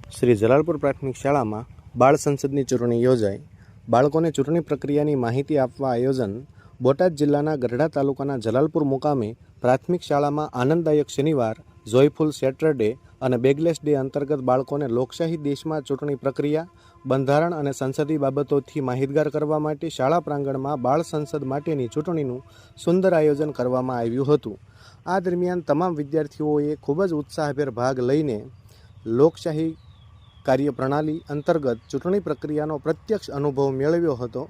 શ્રી જલાલપુર પ્રાથમિક શાળામાં બાળ સંસદની ચૂંટણી યોજાઈ। બાળકોને ચૂંટણી પ્રક્રિયાની માહિતી આપવા આયોજન। બોટાદ જિલ્લાના ગઢડા તાલુકાના જલાલપુર મુકામે પ્રાથમિક શાળામાં આનંદદાયક શનિવાર, જોયફુલ સેટરડે અને બેગલેસ ડે અંતર્ગત બાળકોને લોકશાહી દેશમાં ચૂંટણી પ્રક્રિયા, બંધારણ અને સંસદીય બાબતોથી માહિતગાર કરવા માટે શાળા પ્રાંગણમાં બાળ સંસદ માટેની ચૂંટણીનું સુંદર આયોજન કરવામાં આવ્યું હતું। આ દરમિયાન તમામ વિદ્યાર્થીઓએ ખૂબ જ ઉત્સાહભેર ભાગ લઈને લોકશાહી કાર્યપ્રણાલી અંતર્ગત ચૂંટણી પ્રક્રિયાનો પ્રત્યક્ષ અનુભવ મેળવ્યો હતો,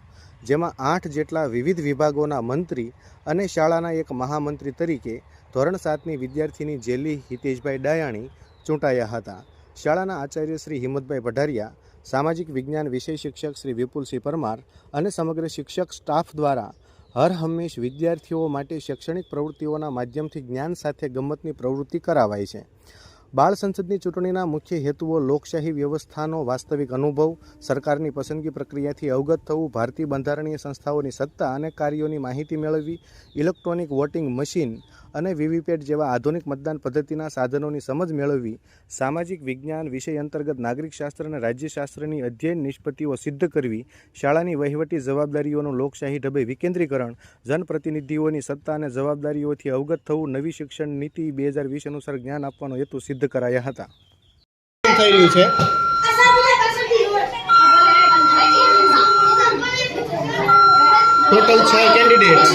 જેમાં 8 જેટલા વિવિધ વિભાગોના મંત્રી અને શાળાના એક મહામંત્રી તરીકે ધોરણ 7ની વિદ્યાર્થીની જેલી હિતેશભાઈ ડાયાણી ચૂંટાયા હતા। શાળાના આચાર્ય શ્રી હિંમતભાઈ પઢારિયા, સામાજિક વિજ્ઞાન વિષય શિક્ષક શ્રી વિપુલસિંહ પરમાર અને સમગ્ર શિક્ષક સ્ટાફ દ્વારા હર હંમેશ વિદ્યાર્થીઓ માટે શૈક્ષણિક પ્રવૃત્તિઓના માધ્યમથી જ્ઞાન સાથે ગમ્મતની પ્રવૃત્તિ કરાવાય છે। બાળ સંસદની ચૂંટણીના મુખ્ય હેતુઓ લોકશાહી વ્યવસ્થાનો વાસ્તવિક અનુભવ, સરકારની પસંદગી પ્રક્રિયાથી અવગત થવું, ભારતીય બંધારણીય સંસ્થાઓની સત્તા અને કાર્યોની માહિતી મેળવવી, ઇલેક્ટ્રોનિક વોટિંગ મશીન અને વીવીપેટ જેવા આધુનિક મતદાન પદ્ધતિના સાધનોની સમજ મેળવવી, સામાજિક વિજ્ઞાન વિષય અંતર્ગત નાગરિક શાસ્ત્ર અને રાજ્યશાસ્ત્રની અધ્યયન નિષ્પત્તિઓ સિદ્ધ કરવી, શાળાની વહીવટી જવાબદારીઓનું લોકશાહી ઢબે વિકેન્દ્રીકરણ, જનપ્રતિનિધિઓની સત્તા અને જવાબદારીઓથી અવગત થવું, નવી શિક્ષણ નીતિ 2020 અનુસાર જ્ઞાન આપવાનો હેતુ સિદ્ધ કરાયા હતા। થઈ રહ્યું છે ટોટલ 6 કેન્ડિડેટ્સ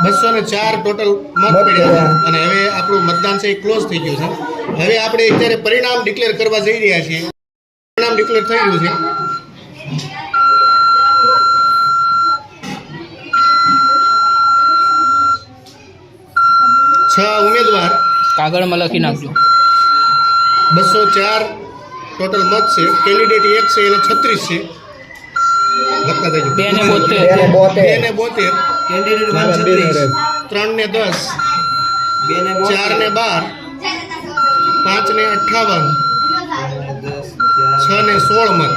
204 ટોટલ મત પડ્યા છે અને હવે આપણું મતદાન છે એ ક્લોઝ થઈ ગયું છે। હવે આપણે અત્યારે પરિણામ ડિક્લેર કરવા જઈ રહ્યા છીએ। પરિણામ ડિક્લેર થઈ ગયું છે। છ ઉમેદવાર કાગળમાં લખી નાખજો। 204 ટોટલ મત છે। કેન્ડિડેટ 1 છે એને 36 છે। લખતા જજો। 2 ને 72 કેન્ડિડેટ 36, 3 ને 10, 4 ને 12, 5 ને 58, 6 ને 16 મત।